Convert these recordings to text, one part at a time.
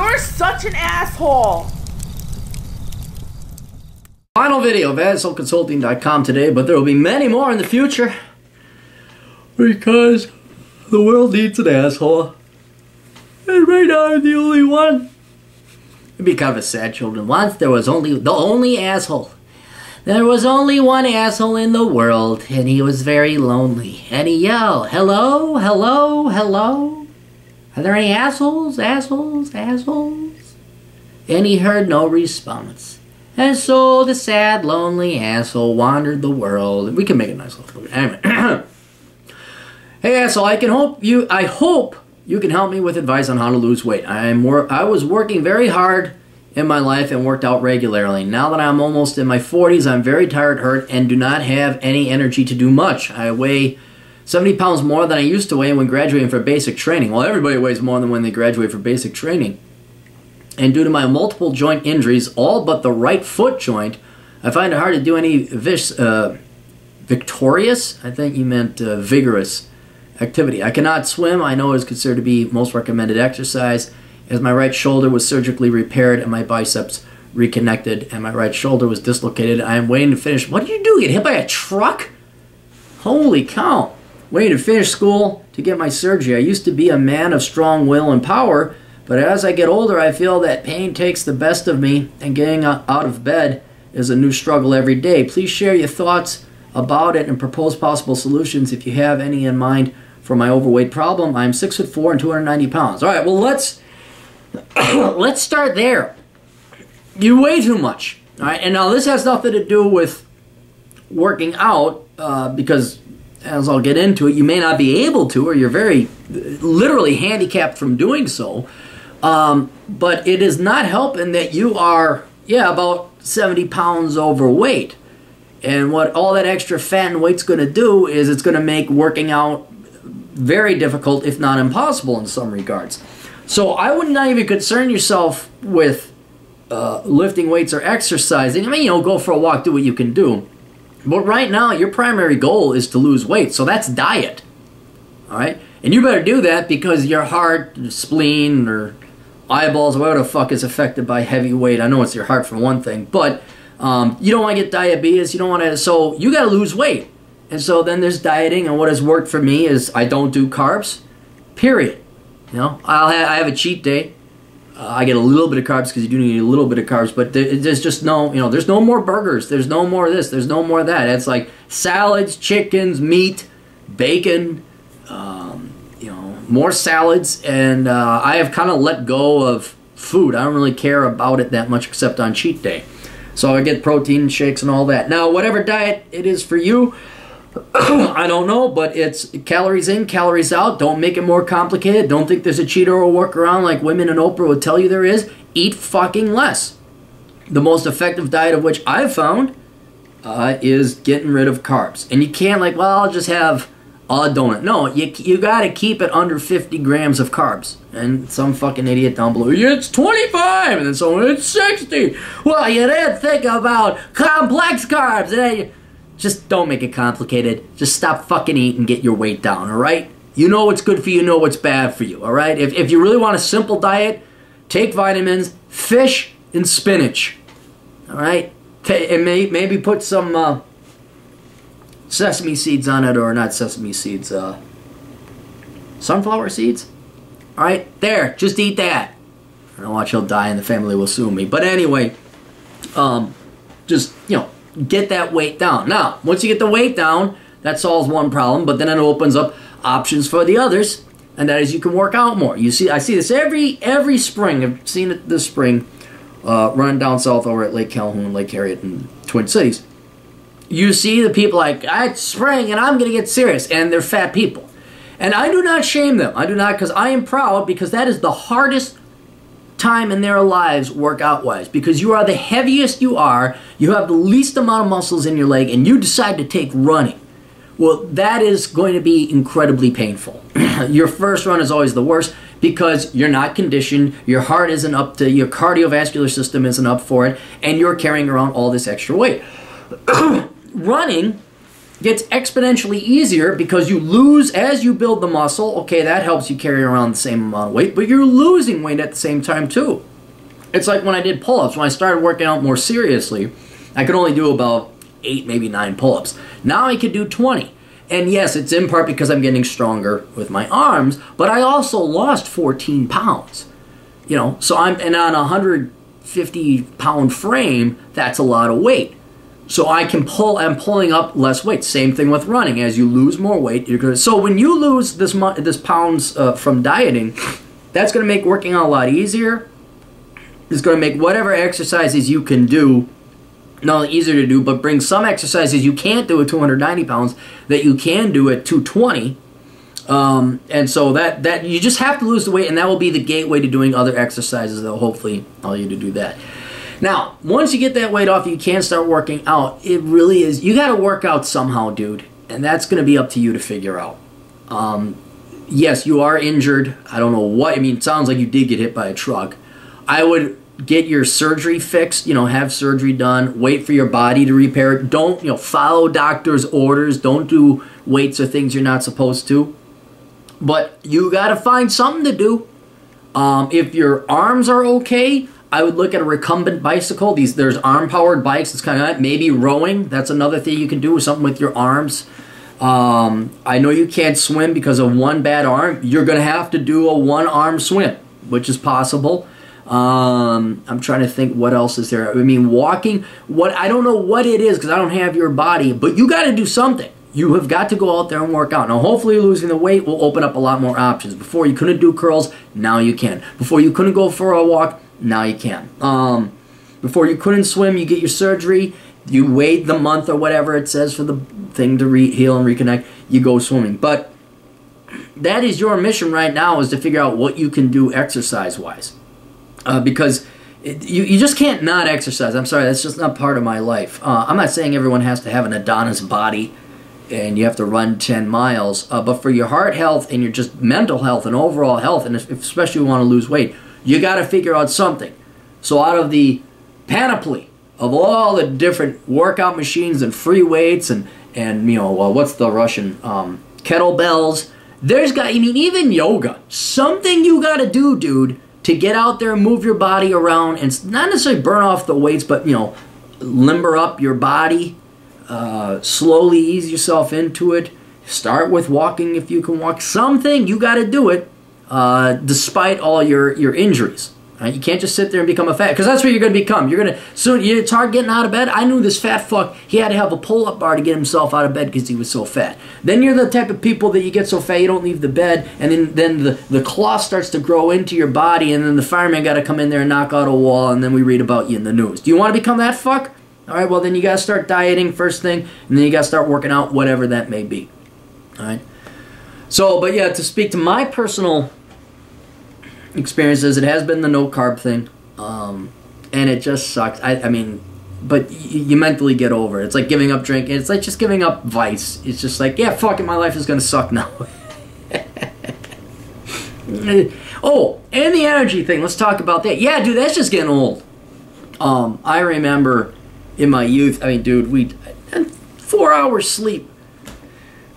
You're such an asshole. Final video of assholeconsulting.com today, but there will be many more in the future because the world needs an asshole. And right now I'm the only one. It'd be kind of a sad children. Once there was only the only asshole. There was only one asshole in the world, and he was very lonely. And he yelled, "Hello, hello, hello. Are there any assholes, assholes, assholes?" And he heard no response. And so the sad, lonely asshole wandered the world. We can make a nice little movie. Anyway. Hey asshole, I hope you can help me with advice on how to lose weight. I was working very hard in my life and worked out regularly. Now that I'm almost in my 40s, I'm very tired, hurt, and do not have any energy to do much. I weigh 70 pounds more than I used to weigh when graduating for basic training. Well, everybody weighs more than when they graduate for basic training. And due to my multiple joint injuries, all but the right foot joint, I find it hard to do any victorious, I think you meant vigorous, activity. I cannot swim. I know it is considered to be most recommended exercise, as my right shoulder was surgically repaired and my biceps reconnected and my right shoulder was dislocated. I am waiting to finish. What did you do? Get hit by a truck? Holy cow. Waiting to finish school to get my surgery. I used to be a man of strong will and power, but as I get older, I feel that pain takes the best of me, and getting out of bed is a new struggle every day. Please share your thoughts about it and propose possible solutions if you have any in mind for my overweight problem. I'm 6'4" and 290 pounds. All right, well, let's start there. You weigh too much. All right, and now this has nothing to do with working out because, as I'll get into it, you may not be able to, or you're very literally handicapped from doing so. But it is not helping that you are, about 70 pounds overweight. And what all that extra fat and weight's going to do is it's going to make working out very difficult, if not impossible in some regards. So I would not even concern yourself with lifting weights or exercising. I mean, go for a walk, do what you can do. But right now, your primary goal is to lose weight. So that's diet. All right? And you better do that because your heart, spleen, or eyeballs, whatever the fuck is affected by heavy weight. I know it's your heart for one thing. But you don't want to get diabetes. You don't want to. So you got to lose weight. And so then there's dieting. And what has worked for me is I don't do carbs. Period. I have a cheat day. I get a little bit of carbs because you do need a little bit of carbs, but there's just no, there's no more burgers. There's no more of this. There's no more of that. It's like salads, chickens, meat, bacon, more salads, and I have kind of let go of food. I don't really care about it that much except on cheat day. So I get protein shakes and all that. Now, whatever diet it is for you, I don't know, but it's calories in, calories out. Don't make it more complicated. Don't think there's a cheat or a workaround like women and Oprah would tell you there is. Eat fucking less. The most effective diet of which I've found is getting rid of carbs. And you can't I'll just have a donut. No, you got to keep it under 50 grams of carbs. And some fucking idiot down below, it's 25, and then someone, it's 60. Well, you didn't think about complex carbs. And then just don't make it complicated. Just stop fucking eating and get your weight down, all right? You know what's good for you, know what's bad for you, all right? If you really want a simple diet, take vitamins, fish, and spinach, all right? And maybe put some sesame seeds on it, or not sesame seeds, sunflower seeds, all right? There, just eat that. I don't watch he'll die and the family will sue me. But anyway, just, get that weight down. Now, once you get the weight down, that solves one problem, but then it opens up options for the others, and that is you can work out more. I see this every spring. I've seen it this spring, running down south over at Lake Calhoun, Lake Harriet, and Twin Cities. You see the people it's spring and I'm going to get serious, and they're fat people. And I do not shame them. I do not, because I am proud, because that is the hardest time in their lives workout-wise, because you are the heaviest you are, you have the least amount of muscles in your leg, and you decide to take running. Well, that is going to be incredibly painful. Your first run is always the worst because you're not conditioned, your heart isn't up to, your cardiovascular system isn't up for it, and you're carrying around all this extra weight. Running gets exponentially easier because you lose as you build the muscle. Okay, that helps you carry around the same amount of weight, but you're losing weight at the same time too. It's like when I did pull-ups. When I started working out more seriously, I could only do about 8, maybe 9 pull-ups. Now I could do 20. And yes, it's in part because I'm getting stronger with my arms, but I also lost 14 pounds. You know, so on a 150-pound frame, that's a lot of weight. So I'm pulling up less weight. Same thing with running. As you lose more weight, you're gonna. So when you lose this pounds from dieting, that's going to make working out a lot easier. It's going to make whatever exercises you can do not only easier to do, but bring some exercises you can't do at 290 pounds that you can do at 220. And so that you just have to lose the weight, and that will be the gateway to doing other exercises that will hopefully allow you to do that. Now, once you get that weight off, you can start working out. It really is, you got to work out somehow, dude, and that's going to be up to you to figure out. Yes, you are injured. I don't know what, I mean, it sounds like you did get hit by a truck. I would get your surgery fixed, have surgery done, wait for your body to repair it. Don't, follow doctor's orders. Don't do weights or things you're not supposed to. But you got to find something to do. If your arms are okay, I would look at a recumbent bicycle. There's arm-powered bikes. It's kind of like maybe rowing. That's another thing you can do, something with your arms. I know you can't swim because of one bad arm. You're going to have to do a one-arm swim, which is possible. I'm trying to think what else is there. I mean, walking. I don't know what it is because I don't have your body, but you got to do something. You have got to go out there and work out. Now, hopefully losing the weight will open up a lot more options. Before you couldn't do curls, now you can. Before you couldn't go for a walk, now you can. Before you couldn't swim, you get your surgery, you wait the month or whatever it says for the thing to heal and reconnect, you go swimming. But that is your mission right now, is to figure out what you can do exercise-wise. Because you just can't not exercise. I'm sorry, that's just not part of my life. I'm not saying everyone has to have an Adonis body and you have to run 10 miles. But for your heart health and your just mental health and overall health, and especially you want to lose weight, you got to figure out something. So out of the panoply of all the different workout machines and free weights and what's the Russian kettlebells, even yoga. Something you got to do, dude, to get out there and move your body around and not necessarily burn off the weights, but limber up your body, slowly ease yourself into it. Start with walking if you can walk. Something, you got to do it. Despite all your injuries. Right? You can't just sit there and become a fat, because that's what you're going to become. It's hard getting out of bed. I knew this fat fuck, he had to have a pull-up bar to get himself out of bed because he was so fat. Then you're the type of people that you get so fat you don't leave the bed, and then the cloth starts to grow into your body, and then the fireman got to come in there and knock out a wall, and then we read about you in the news. Do you want to become that fuck? All right, well then you got to start dieting first thing, and then you got to start working out, whatever that may be. All right. So, but yeah, to speak to my personal experiences, it has been the no carb thing, and it just sucks. I mean, but you mentally get over it. It's like giving up drinking. It's like just giving up vice. It's just like, yeah, fuck it, my life is gonna suck now. Oh, and the energy thing. Let's talk about that. Yeah, dude, that's just getting old. I remember in my youth. I mean, dude, we 4 hours sleep.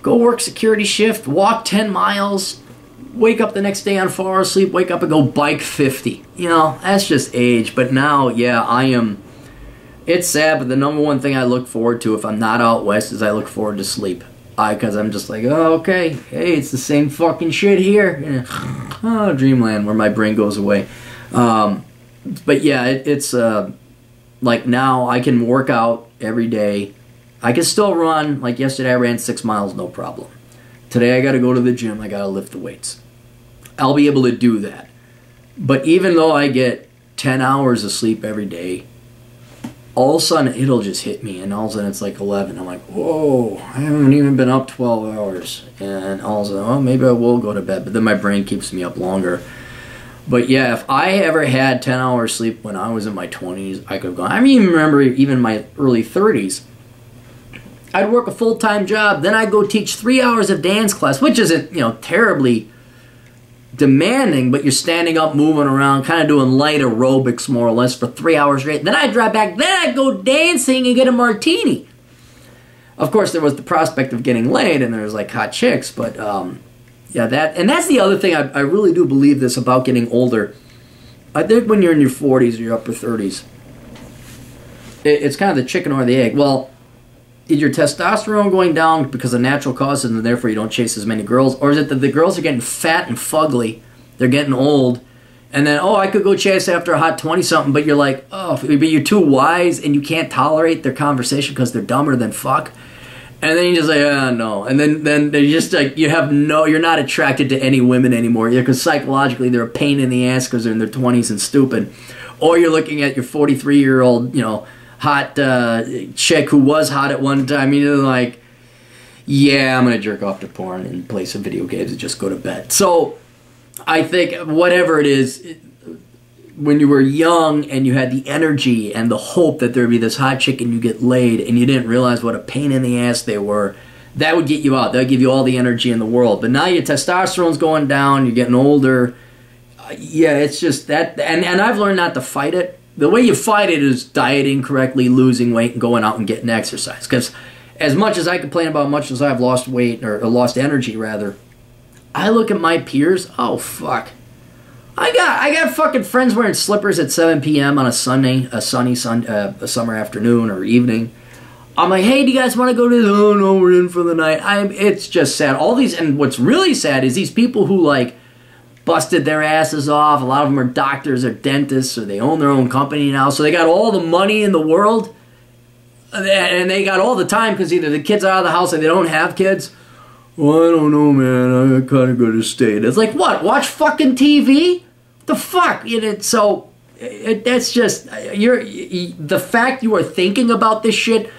Go work security shift. Walk 10 miles. Wake up the next day on 4 hours sleep, wake up and go bike 50. That's just age. But now, yeah, it's sad, but the number one thing I look forward to if I'm not out west is I look forward to sleep. Because I'm just like, oh, okay, hey, it's the same fucking shit here. Oh, dreamland, where my brain goes away. But yeah, it's like now I can work out every day. I can still run. Like yesterday I ran 6 miles, no problem. Today I got to go to the gym. I got to lift the weights. I'll be able to do that. But even though I get 10 hours of sleep every day, all of a sudden it'll just hit me, and all of a sudden it's like 11. I'm like, whoa, I haven't even been up 12 hours. And all of a sudden, oh, maybe I will go to bed. But then my brain keeps me up longer. But yeah, if I ever had 10 hours sleep when I was in my 20s, I could have gone. I mean, remember even my early 30s. I'd work a full-time job, then I'd go teach 3 hours of dance class, which isn't, terribly demanding, but you're standing up, moving around, kind of doing light aerobics more or less for 3 hours straight. Then I'd drive back, then I'd go dancing and get a martini. Of course, there was the prospect of getting laid, and there was like hot chicks, but yeah, that's the other thing. I really do believe this about getting older. I think when you're in your 40s or your upper 30s, it's kind of the chicken or the egg. Well, is your testosterone going down because of natural causes and therefore you don't chase as many girls? Or is it that the girls are getting fat and fugly, they're getting old, and then, oh, I could go chase after a hot 20-something, but you're like, oh, but you're too wise and you can't tolerate their conversation because they're dumber than fuck? And then you just like, oh, no. And then they're just like, you're not attracted to any women anymore because psychologically they're a pain in the ass because they're in their 20s and stupid. Or you're looking at your 43-year-old, hot chick who was hot at one time. You're like, yeah, I'm going to jerk off to porn and play some video games and just go to bed. So I think whatever it is, when you were young and you had the energy and the hope that there would be this hot chick and you get laid and you didn't realize what a pain in the ass they were, that would get you out. That would give you all the energy in the world. But now your testosterone's going down, you're getting older. Yeah, it's just that. And I've learned not to fight it. The way you fight it is dieting correctly, losing weight, and going out and getting exercise. Because as much as I complain about how much as I've lost weight, or lost energy rather, I look at my peers, oh fuck. I got fucking friends wearing slippers at 7 p.m. on a sunny summer afternoon or evening. I'm like, hey, do you guys want to go to this? Oh no, we're in for the night. It's just sad. All these, and what's really sad is these people who like busted their asses off. A lot of them are doctors or dentists, or they own their own company now, so they got all the money in the world, and they got all the time because either the kids are out of the house or they don't have kids. Well, I don't know, man. I kind of go to state. It's like, what? Watch fucking TV? The fuck? That's just the fact you are thinking about this shit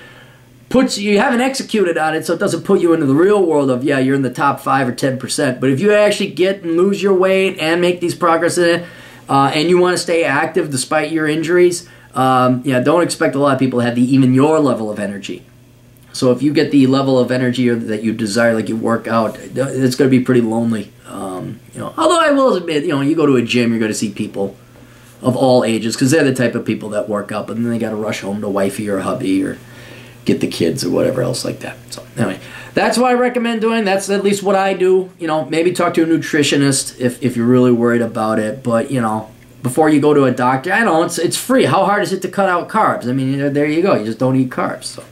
you haven't executed on it, so it doesn't put you into the real world of, yeah, you're in the top 5 or 10%. But if you actually get and lose your weight and make these progress in it, and you want to stay active despite your injuries, don't expect a lot of people to have even your level of energy. So if you get the level of energy that you desire, like you work out, it's going to be pretty lonely. Although I will admit, you go to a gym, you're going to see people of all ages because they're the type of people that work out, but then they got to rush home to wifey or hubby or get the kids or whatever else like that. So anyway, that's what I recommend doing. That's at least what I do. Maybe talk to a nutritionist if you're really worried about it. But before you go to a doctor, I know it's free. How hard is it to cut out carbs? I mean, there you go. You just don't eat carbs. So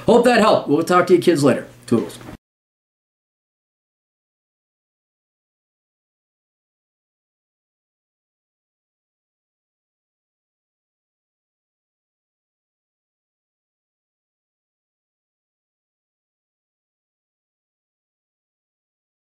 hope that helped. We'll talk to you kids later. Toodles.